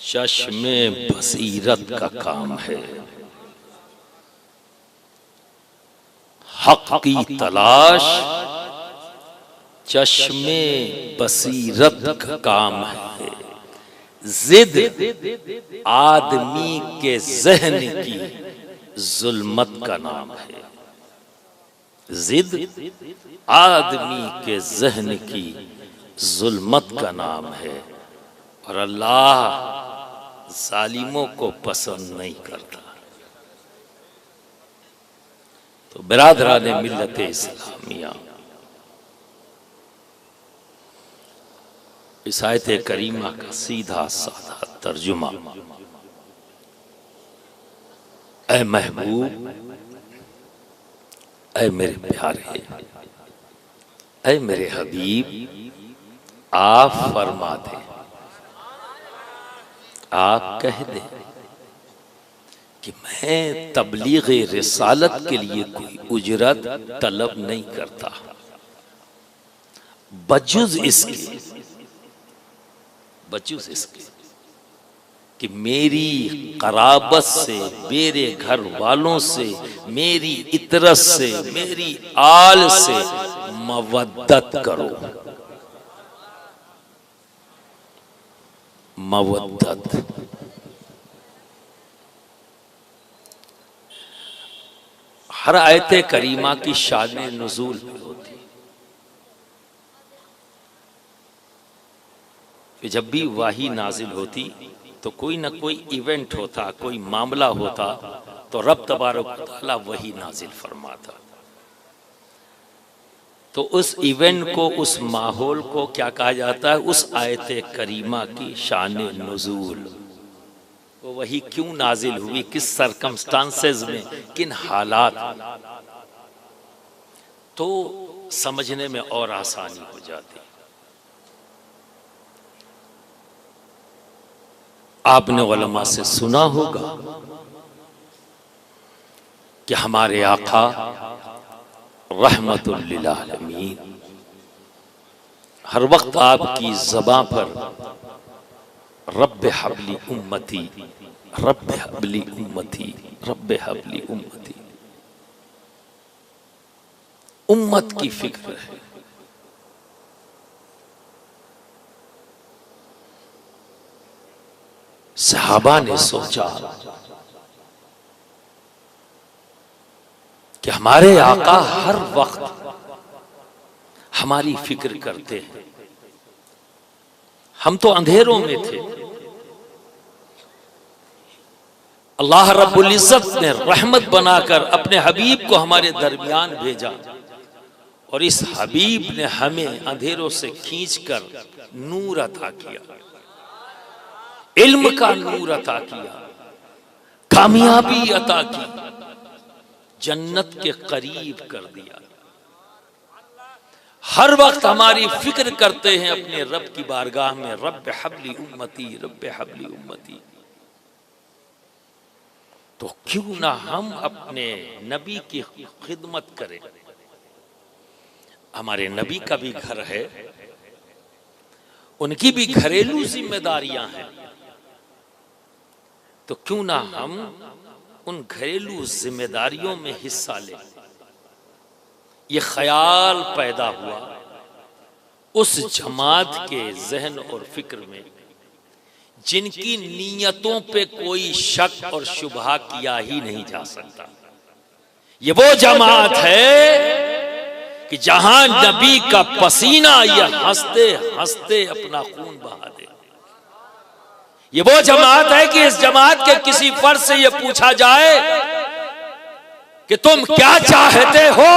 चश्मे बसीरत का काम है, हक की तलाश चश्मे बसीरत का काम है। जिद आदमी के जहन की जुल्मत का नाम है। जिद आदमी के जहन की जुल्मत का नाम है और अल्लाह जालिमों को पसंद नहीं करता। तो बिरादरान मिल्लत इस्लामिया, इस आयत करीमा का सीधा साधा तर्जुमा, ऐ महबूब, ऐ मेरे प्यारे, ऐ मेरे हबीब, आप फरमा दे, आप कह दे कि मैं तबलीग रिसालत के लिए कोई उजरत तलब नहीं करता, बजुज इसके कि मेरी कराबत से, मेरे घर वालों से, मेरी इतरत से, मेरी आल से मवद्दत करो। मवद्दत हर आयत करीमा की शान नुज़ूल में होती है कि जब भी वाही नाजिल होती तो कोई ना कोई इवेंट होता, कोई मामला होता, तो रब तबारक व तआला वही नाजिल फरमाता। तो उस इवेंट को, उस माहौल को क्या कहा जाता है? उस आयत करीमा की शान नुज़ूल। वो वही क्यों नाजिल हुई, किस सरकमस्टांसेस में, किन हालात, तो समझने में और आसानी हो जाती। आपने उलमा से सुना होगा कि हमारे आका रहमतुल लिल आलमीन हर वक्त आपकी ज़बां पर रब्बे हबली उम्मती, रब्बे हबली उम्मती, रब्बे हबली उम्मती, उम्मत की फिक्र है। सहाबा ने सोचा कि हमारे आका हर वक्त हमारी फिक्र करते हैं, हम तो अंधेरों में थे, अल्लाह रब्बुल इज्जत ने रहमत बनाकर अपने हबीब को हमारे दरमियान भेजा और इस हबीब ने हमें अंधेरों से खींचकर नूर अता किया, इल्म का नूर अता किया, कामयाबी अता की, जन्नत के करीब कर दिया। हर वक्त हमारी फिक्र करते हैं अपने रब की बारगाह में, रब्बे हबली उम्मती, रब्बे हबली उम्मती। तो क्यों ना हम अपने नबी की खिदमत करें। हमारे नबी का भी घर है, उनकी भी घरेलू जिम्मेदारियां हैं, तो क्यों ना हम उन घरेलू जिम्मेदारियों में हिस्सा लें। ये ख्याल पैदा हुआ उस जमात के जहन और फिक्र में जिनकी नीयतों पे कोई शक और शुबहा किया ही नहीं जा सकता। ये वो जमात है कि जहां नबी का पसीना ये हंसते हंसते अपना खून बहा दे। ये वो जमात है कि इस जमात के किसी फर्द से ये पूछा जाए कि तुम क्या चाहते हो,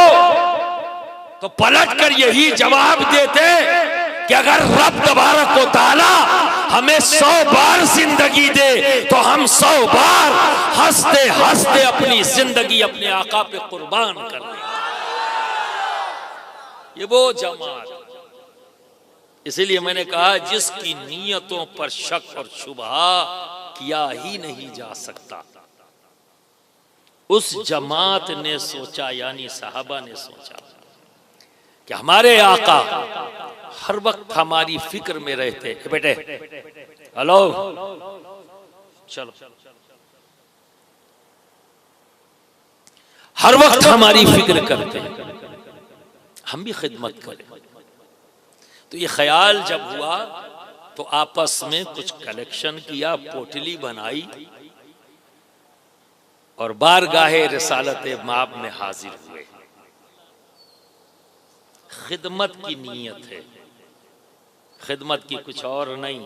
तो पलट कर यही जवाब देते कि अगर रब तबारक व तआला हमें 100 बार जिंदगी दे तो हम 100 बार हंसते हंसते अपनी जिंदगी अपने आका पे कुर्बान कर दें। ये वो जमात, इसीलिए मैंने कहा जिसकी नीयतों पर शक और शुबहा किया ही नहीं जा सकता, उस जमात ने सोचा, यानी सहाबा ने सोचा कि हमारे आका हर वक्त हमारी फिक्र में रहते। बेटे हेलो, चलो हर वक्त हमारी फिक्र करते हैं, हम भी खिदमत करें। तो ये ख्याल जब हुआ तो आपस में कुछ कलेक्शन किया, पोटली बनाई और बारगाहे रिसालत माब में हाजिर हुए। खिदमत की नीयत है, खिदमत की कुछ और नहीं,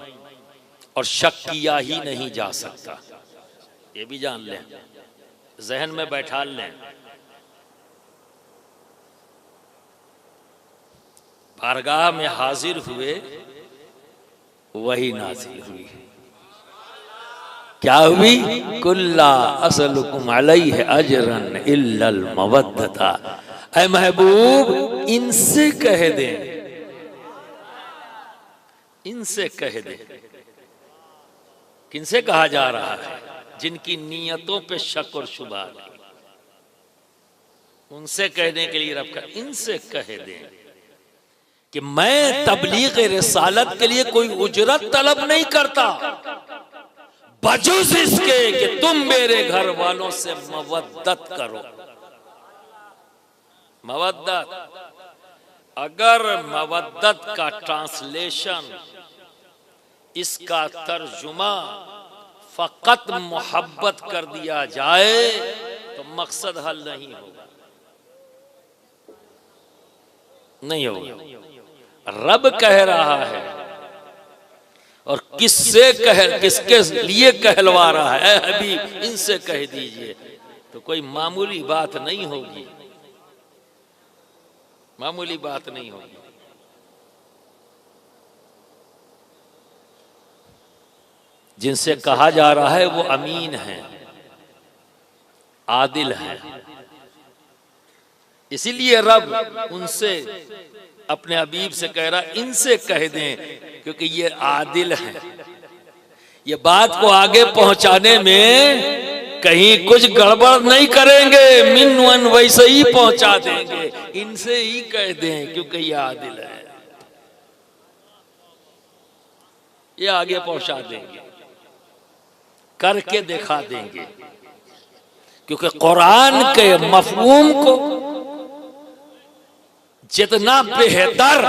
और शक किया ही नहीं जा सकता, ये भी जान लें, जहन में बैठा लें। बारगाह में हाजिर हुए, वही नाज़िल हुई। क्या हुई? कुल्ला असलुकुम अलैहि अजरन इल्लल मवद्दता। ऐ महबूब, इनसे कह दे, इनसे कह दे। किनसे कहा जा रहा है? जिनकी नीयतों पे शक और शुबा नहीं, उनसे कहने के लिए रब का, इनसे कह दे कि मैं तबलीग रिसालत के लिए कोई उजरत तलब नहीं करता, बजुज़ इसके कि तुम मेरे घर वालों से मवद्दत करो। मवद्दत, अगर मवद्दत का ट्रांसलेशन, इसका तर्जुमा फकत मोहब्बत कर दिया जाए तो मकसद हल नहीं होगा, नहीं होगा। रब कह रहा है और किससे किसके लिए कहलवा रहा है? अभी इनसे कह दीजिए, तो कोई मामूली बात नहीं होगी, मामूली बात नहीं होगी। जिनसे कहा जा रहा है वो अमीन है, आदिल है, इसीलिए रब उनसे अपने हबीब से कह रहा, इनसे कह दें, क्योंकि ये आदिल हैं। ये बात को आगे पहुंचाने में कहीं कुछ गड़बड़ नहीं करेंगे, मिनवन वैसे ही पहुंचा देंगे। इनसे ही कह दें क्योंकि ये आदिल है, ये आगे पहुंचा देंगे, करके दिखा देंगे। क्योंकि कुरान के मफहूम को जितना बेहतर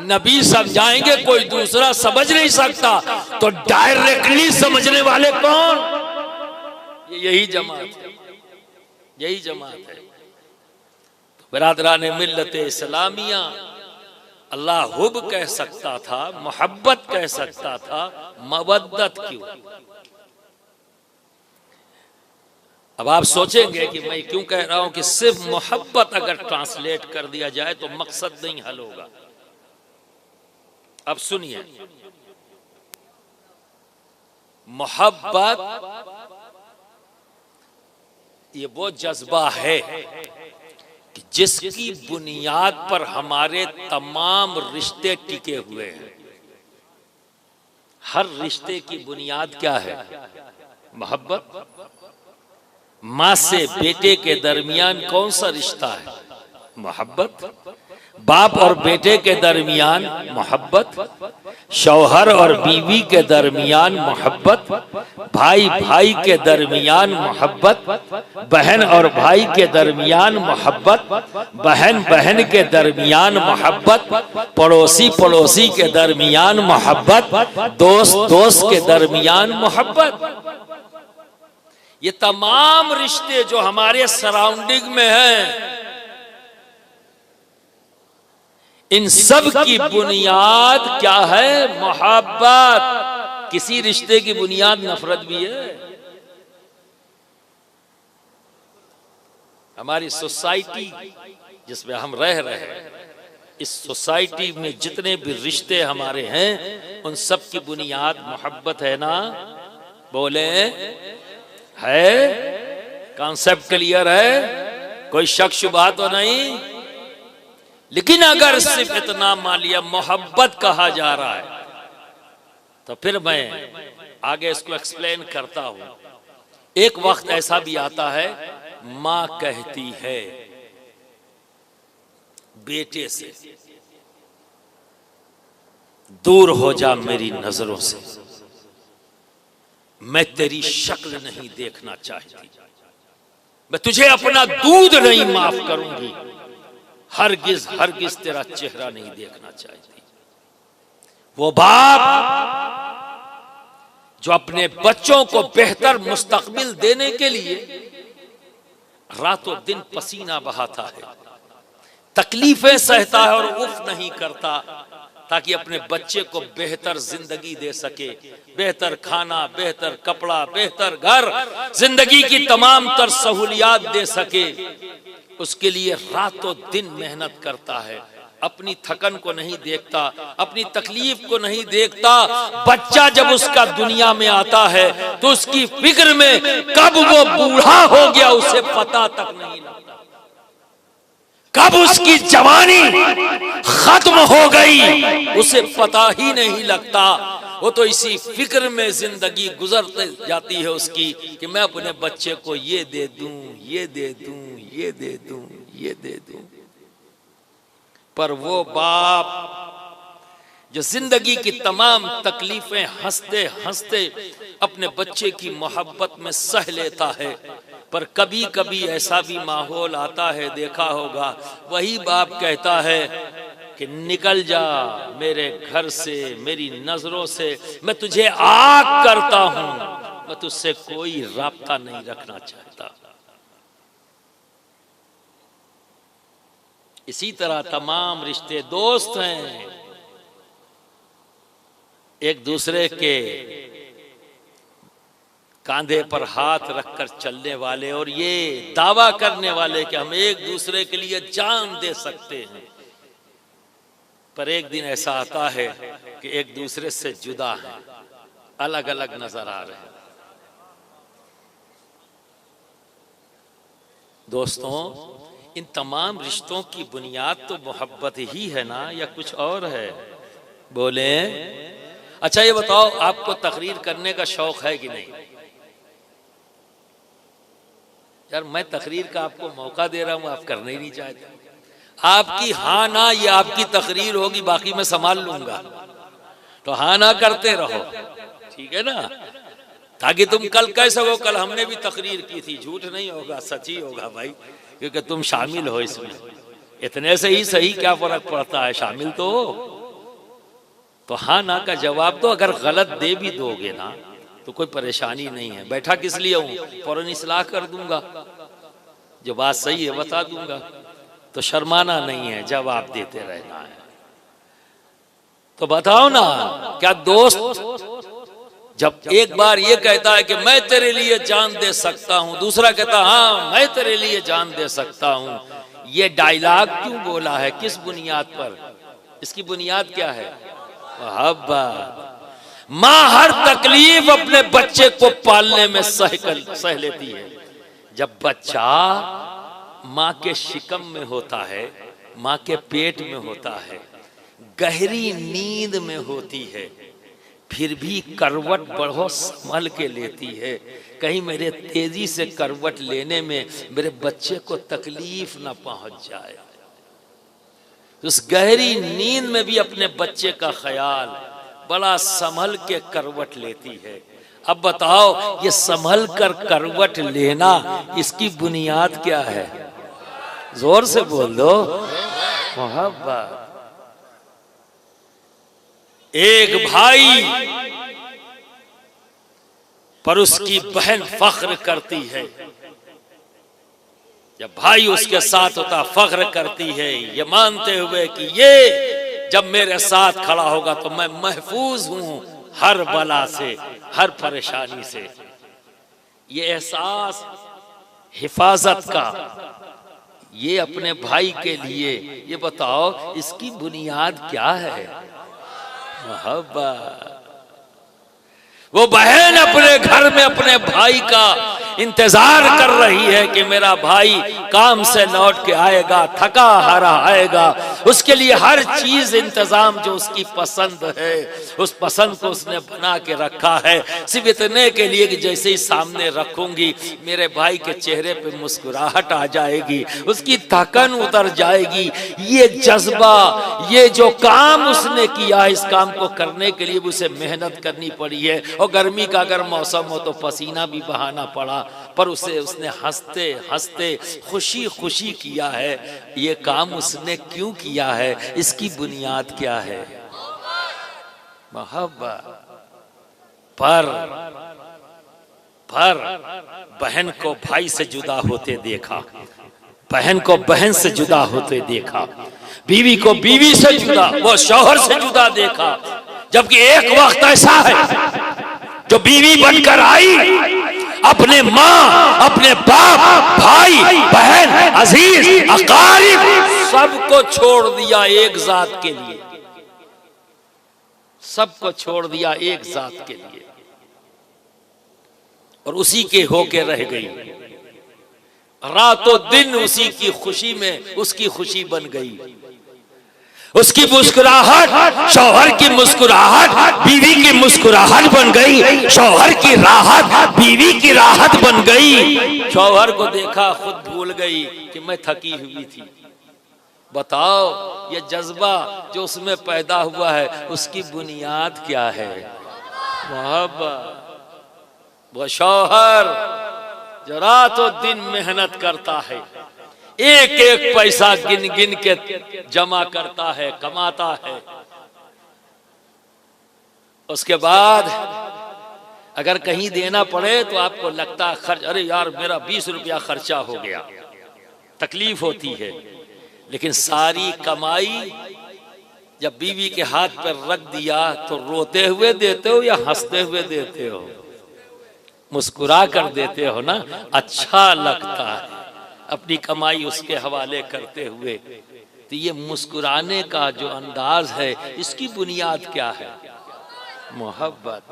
नबी समझाएंगे कोई दूसरा समझ नहीं सकता। तो डायरेक्टली समझने वाले कौन? यही जमात है, यही जमात है। तो बिरादरान मिल्लत इस्लामिया, अल्लाह हुब कह सकता था, मोहब्बत कह सकता था, मवद्दत क्यों? अब आप सोचेंगे कि मैं क्यों कह रहा हूं कि सिर्फ मोहब्बत अगर ट्रांसलेट कर दिया जाए तो मकसद नहीं हल होगा। अब सुनिए, मोहब्बत ये वो जज्बा है कि जिसकी बुनियाद पर हमारे तमाम रिश्ते टिके हुए हैं। हर रिश्ते की बुनियाद क्या है? मोहब्बत। माँ से बेटे के दरमियान कौन सा रिश्ता है? मोहब्बत। बाप और बेटे के दरमियान मोहब्बत, शौहर और बीवी के दरमियान मोहब्बत, भाई भाई के दरमियान मोहब्बत, बहन और भाई के दरमियान मोहब्बत, बहन बहन के दरमियान मोहब्बत, पड़ोसी पड़ोसी के दरमियान मोहब्बत, दोस्त दोस्त के दरमियान मोहब्बत। ये तमाम रिश्ते जो हमारे सराउंडिंग में हैं, इन सब की बुनियाद क्या है? मोहब्बत। किसी रिश्ते की बुनियाद नफरत भी है। हमारी सोसाइटी जिसमें हम रह रहे हैं, इस सोसाइटी में जितने भी रिश्ते हमारे हैं, उन सब की बुनियाद मोहब्बत है ना? बोले है? कॉन्सेप्ट क्लियर है? कोई शक शुबहा तो नहीं? लेकिन अगर सिर्फ इतना मान लिया मोहब्बत कहा जा रहा है, तो फिर मैं आगे इसको एक्सप्लेन करता हूं। एक वक्त ऐसा भी आता है, मां कहती है बेटे से, दूर हो जा मेरी नजरों से, मैं तेरी शक्ल नहीं देखना चाहती, मैं तुझे अपना दूध नहीं माफ करूंगी, हरगिज हरगिज तेरा चेहरा नहीं देखना चाहती। वो बाप जो अपने बच्चों को बेहतर मुस्तकबिल देने के लिए रातों दिन पसीना बहाता है, तकलीफें सहता है और उफ नहीं करता, ताकि अपने बच्चे को बेहतर जिंदगी दे सके, बेहतर खाना, बेहतर कपड़ा, बेहतर घर, जिंदगी की तमाम तर सहूलियात दे सके, उसके लिए रातों दिन मेहनत करता है। अपनी थकन को नहीं देखता, अपनी तकलीफ को नहीं देखता। बच्चा जब उसका दुनिया में आता है तो उसकी फिक्र में कब वो बूढ़ा हो गया उसे पता तक नहीं लगता, कब उसकी जवानी खत्म हो गई उसे पता ही नहीं लगता। वो तो इसी फिक्र में जिंदगी गुजरते जाती है उसकी कि मैं अपने बच्चे को ये दे दूं, ये दे दूं, ये दे दूं, ये दे दूं। पर वो बाप जो जिंदगी की तमाम तकलीफें हंसते हंसते अपने बच्चे की मोहब्बत में सह लेता है, पर कभी कभी ऐसा भी माहौल आता है, देखा होगा, वही बाप कहता है कि निकल जा मेरे घर से, मेरी नजरों से, मैं तुझे आग करता हूं, मैं तुझसे कोई राब्ता नहीं रखना चाहता। इसी तरह तमाम रिश्ते दोस्त हैं, एक दूसरे के कांधे पर हाथ रखकर चलने वाले और ये दावा करने वाले कि हम एक दूसरे के लिए जान दे सकते हैं, पर एक दिन ऐसा आता है कि एक दूसरे से जुदा हैं, अलग अलग नजर आ रहे हैं। दोस्तों, इन तमाम रिश्तों की बुनियाद तो मोहब्बत ही है ना, या कुछ और है? बोले। अच्छा ये बताओ, आपको तकरीर करने का शौक है कि नहीं? यार मैं तकरीर का आपको मौका दे रहा हूं, आप करना ही नहीं चाहते। आपकी हाँ ना ये आपकी तकरीर होगी, बाकी मैं संभाल लूंगा। तो हाँ ना करते रहो, ठीक है ना, ताकि तुम कल कह सको कल हमने भी तकरीर की थी। झूठ नहीं होगा, सच ही होगा भाई, क्योंकि तुम शामिल हो इसमें। इतने से ही सही क्या फर्क पड़ता है, शामिल तो हो। तो हाँ ना का जवाब दो। अगर गलत दे भी दोगे ना तो कोई परेशानी नहीं है, बैठा किस लिए हूं, फौरन इस्लाह कर दूंगा, जो बात सही है बता दूंगा। तो शर्माना नहीं है, जवाब देते रहना है। तो बताओ ना, क्या दोस्त जब एक बार ये कहता है कि मैं तेरे लिए जान दे सकता हूं, दूसरा कहता हाँ मैं तेरे लिए जान दे सकता हूं, ये डायलॉग क्यों बोला है, किस बुनियाद पर? इसकी बुनियाद क्या है? मोहब्बत। माँ हर तकलीफ अपने बच्चे को पालने में सह लेती है। जब बच्चा माँ के शिकम में होता है, माँ के पेट में होता है, गहरी नींद में होती है, फिर भी करवट बहुत संभल के लेती है, कहीं मेरे तेजी से करवट लेने में मेरे बच्चे को तकलीफ ना पहुंच जाए। उस गहरी नींद में भी अपने बच्चे का ख्याल बड़ा संभल के करवट लेती है। अब बताओ, ये संभल कर करवट लेना, इसकी बुनियाद क्या है? जोर से बोल दो। मोहब्बत। एक भाई पर उसकी बहन फख्र करती है, जब भाई उसके साथ होता फख्र करती है, ये मानते हुए कि ये जब मेरे साथ खड़ा होगा तो मैं महफूज हूं हर बला से, हर परेशानी से। ये एहसास हिफाजत का, ये अपने भाई के लिए। ये बताओ, इसकी बुनियाद क्या है? मोहब्बत। वो बहन अपने घर में अपने भाई का इंतजार कर रही है कि मेरा भाई काम से लौट के आएगा, थका हारा आएगा। उसके लिए हर चीज इंतजाम जो उसकी पसंद है, उस पसंद को उसने बना के रखा है, सिर्फ इतने के लिए कि जैसे ही सामने रखूंगी मेरे भाई के चेहरे पे मुस्कुराहट आ जाएगी, उसकी थकन उतर जाएगी। ये जज्बा, ये जो काम उसने किया, इस काम को करने के लिए उसे मेहनत करनी पड़ी है। और गर्मी का अगर मौसम हो तो पसीना भी बहाना पड़ा, पर उसने हंसते हंसते खुशी खुशी किया है। ये काम उसने क्यों किया है? इसकी बुनियाद क्या है? मोहब्बत। पर बहन को भाई से जुदा होते देखा, बहन को बहन से जुदा होते देखा, बीवी को बीवी से जुदा, वो शौहर से जुदा देखा। जबकि एक वक्त ऐसा है जो बीवी बनकर आई, अपने माँ, अपने बाप, भाई, बहन, अजीज, अकारिब सबको छोड़ दिया एक जात के लिए, सबको छोड़ दिया एक जात के लिए, और उसी के होके रह गई। रातों दिन उसी की खुशी में उसकी खुशी बन गई। उसकी मुस्कुराहट शौहर की मुस्कुराहट बीवी की मुस्कुराहट बन गई, शौहर की राहत बीवी की राहत बन गई। शौहर को देखा खुद भूल गई कि मैं थकी हुई थी। बताओ, ये जज्बा जो उसमें पैदा हुआ है, उसकी बुनियाद क्या है? मोहब्बत। वो शौहर जो रातों दिन मेहनत करता है, एक एक पैसा गिन गिन के जमा करता है, कमाता है, उसके बाद अगर कहीं देना पड़े तो आपको लगता है खर्च, अरे यार मेरा 20 रुपया खर्चा हो गया, तकलीफ होती है। लेकिन सारी कमाई जब बीवी के हाथ पर रख दिया तो रोते हुए देते हो या हंसते हुए देते हो? मुस्कुरा कर देते हो ना। अच्छा लगता है अपनी कमाई उसके हवाले करते हुए। तो ये मुस्कुराने का जो अंदाज है, इसकी बुनियाद क्या है? मोहब्बत।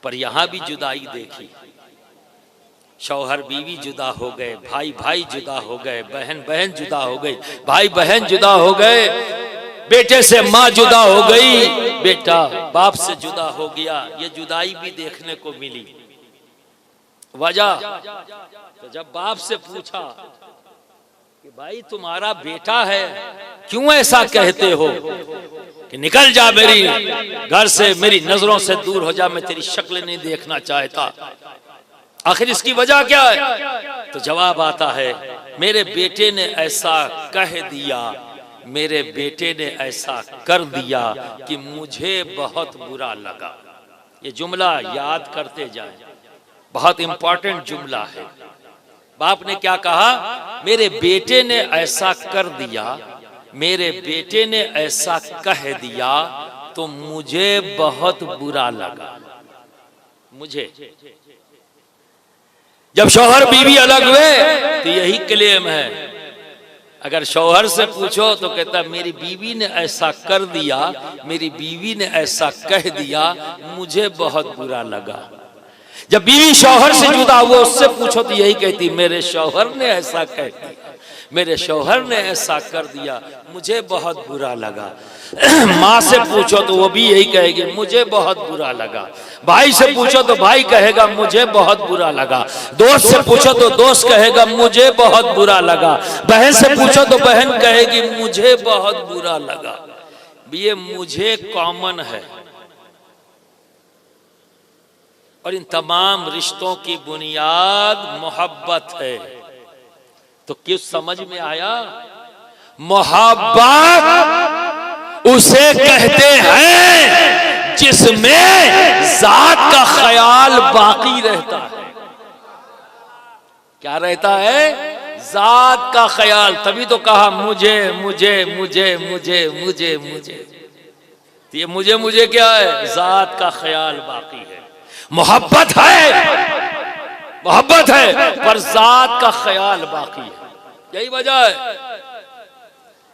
पर यहां भी जुदाई देखी, शौहर बीवी जुदा हो गए, भाई भाई जुदा हो गए, बहन बहन जुदा हो गई, भाई बहन जुदा हो गए, बेटे से माँ जुदा हो गई, बेटा बाप से जुदा हो गया। ये जुदाई भी देखने को मिली। वजह तो जब बाप से पूछा कि भाई तुम्हारा बेटा है, क्यों ऐसा कहते हो कि निकल जा मेरी घर से, मेरी नजरों से दूर हो जा, मैं तेरी शक्ल नहीं देखना चाहता, आखिर इसकी वजह क्या है? तो जवाब आता है, मेरे बेटे ने ऐसा कह दिया, मेरे बेटे ने ऐसा कर दिया कि मुझे बहुत बुरा लगा। ये जुमला याद करते जाएं, बहुत इंपॉर्टेंट जुमला है। बाप ने क्या कहा? मेरे बेटे ने ऐसा कर दिया, मेरे बेटे ने ऐसा कह दिया तो मुझे बहुत बुरा लगा। मुझे जब शौहर बीवी अलग हुए तो यही क्लेम है। अगर शौहर से पूछो तो कहता मेरी बीवी ने ऐसा कर दिया, मेरी बीवी ने ऐसा कह दिया, मुझे बहुत बुरा लगा। जब बीवी शौहर से जुदा हुआ, उससे पूछो तो यही कहती मेरे शौहर ने ऐसा कह दिया, मेरे शौहर ने ऐसा कर दिया, मुझे बहुत बुरा लगा। माँ से पूछो तो वो भी यही कहेगी मुझे बहुत बुरा लगा। भाई से पूछो तो भाई कहेगा मुझे बहुत बुरा लगा। दोस्त से पूछो तो दोस्त कहेगा मुझे बहुत बुरा लगा। बहन से पूछो तो बहन कहेगी मुझे बहुत बुरा लगा। ये मुझे कॉमन है। और इन तमाम रिश्तों की बुनियाद मोहब्बत है। तो क्यों समझ में आया? मोहब्बत उसे कहते हैं जिसमें जात का ख्याल बाकी रहता है। क्या रहता है? जात का ख्याल। तभी तो कहा मुझे मुझे मुझे मुझे मुझे मुझे। तो ये मुझे मुझे क्या है? जात का ख्याल बाकी है। मोहब्बत है, मोहब्बत है, पर जात का ख्याल बाकी है। यही वजह है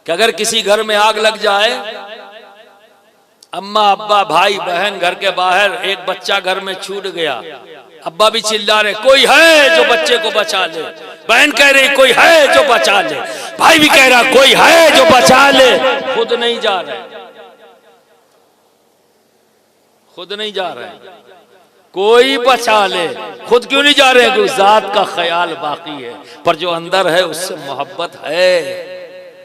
कि अगर किसी घर में आग लग जाए, अम्मा अब्बा भाई बहन घर के बाहर, एक बच्चा घर में छूट गया, अब्बा भी चिल्ला रहे कोई है जो बच्चे को बचा ले, बहन कह रही कोई है जो बचा ले, भाई भी कह रहा कोई है जो बचा ले। खुद नहीं जा रहे, खुद नहीं जा रहे, कोई बचा ले। खुद क्यों नहीं जा रहे? जात का ख्याल बाकी है, पर जो अंदर है उससे मोहब्बत है।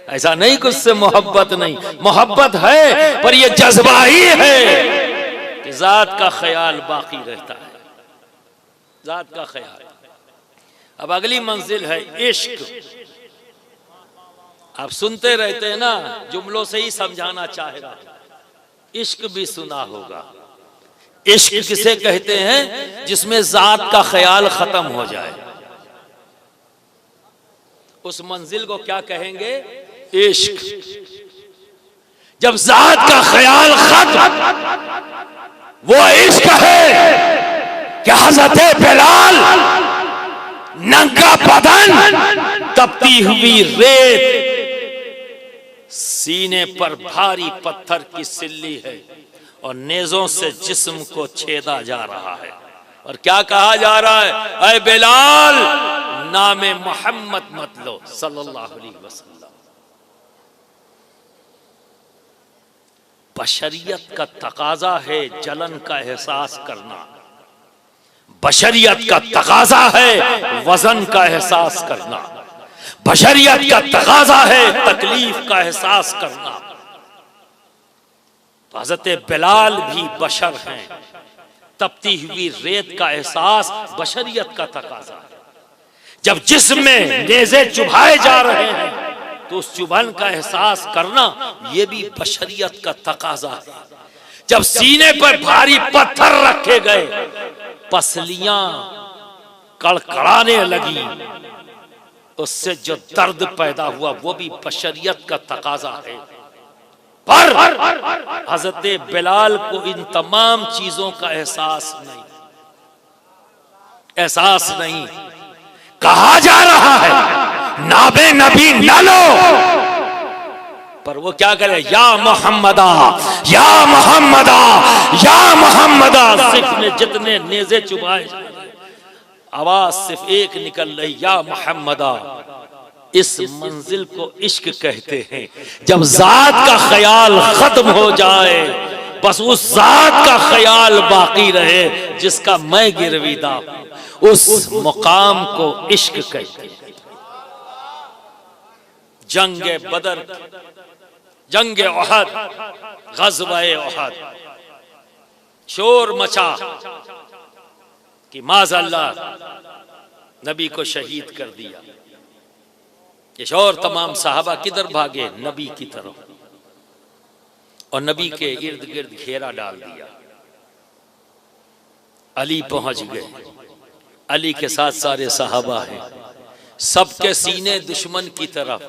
ऐसा नहीं कि उससे मोहब्बत नहीं, मोहब्बत है, पर यह जज्बा ही है कि जात का ख्याल बाकी रहता है, जात का ख्याल। अब अगली मंजिल है इश्क। आप सुनते रहते हैं ना, जुमलों से ही समझाना चाह रहा। इश्क भी सुना होगा। इश्क किसे कहते हैं? जिसमें जात का ख्याल खत्म हो जाए, उस मंजिल को क्या कहेंगे? इश्क। जब जात का ख्याल खत्म, वो इश्क है कि हज़रत बिलाल नंगा बदन, तपती हुई रेत, सीने पर भारी पत्थर की सिल्ली है और नेज़ों से जिस्म को छेदा जा रहा है। और क्या कहा जा रहा है? ऐ बिलाल, नामे मोहम्मद मत लो सल्लल्लाहु अलैहि वसल्लम। बशरियत का तकाजा है जलन का एहसास करना, बशरियत का तकाजा है वजन का एहसास करना, बशरियत का तकाजा है तकलीफ का एहसास करना। तो हज़रत बिलाल भी बशर हैं, तपती हुई रेत का एहसास बशरियत का तकाजा है। जब जिस्म में नेज़े चुभाए जा रहे हैं तो उस चुभन का एहसास करना यह भी बशरियत का तकाजा है। जब सीने पर भारी पत्थर रखे गए, पसलियां कड़कड़ाने लगी, उससे जो दर्द पैदा हुआ वो भी बशरियत का तकाजा है। पर हज़रत बिलाल को इन तमाम चीजों का एहसास नहीं। कहा जा रहा है नाबे नबी न लो, पर वो क्या करे? या मोहम्मदा, या मोहम्मदा, या मोहम्मदा। सिर्फ ने जितने नेज़े चुभाए, आवाज सिर्फ एक निकल रही, या मोहम्मदा। इस मंजिल को इश्क कहते हैं। जब जात का ख्याल खत्म हो जाए, बस उस जात का ख्याल बाकी रहे जिसका मैं गिरविदा हूं, उस मुकाम को इश्क कहते हैं। जंगे बदर, जंगे ओहद, ग़ज़वाए ओहद, शोर मचा कि माज़अल्लाह नबी को शहीद कर दिया। ये शोर तमाम साहबा किधर भागे? नबी की तरफ, और नबी के इर्द गिर्द घेरा डाल दिया। अली पहुंच गए, अली के साथ सारे साहबा हैं, सबके सीने दुश्मन की तरफ।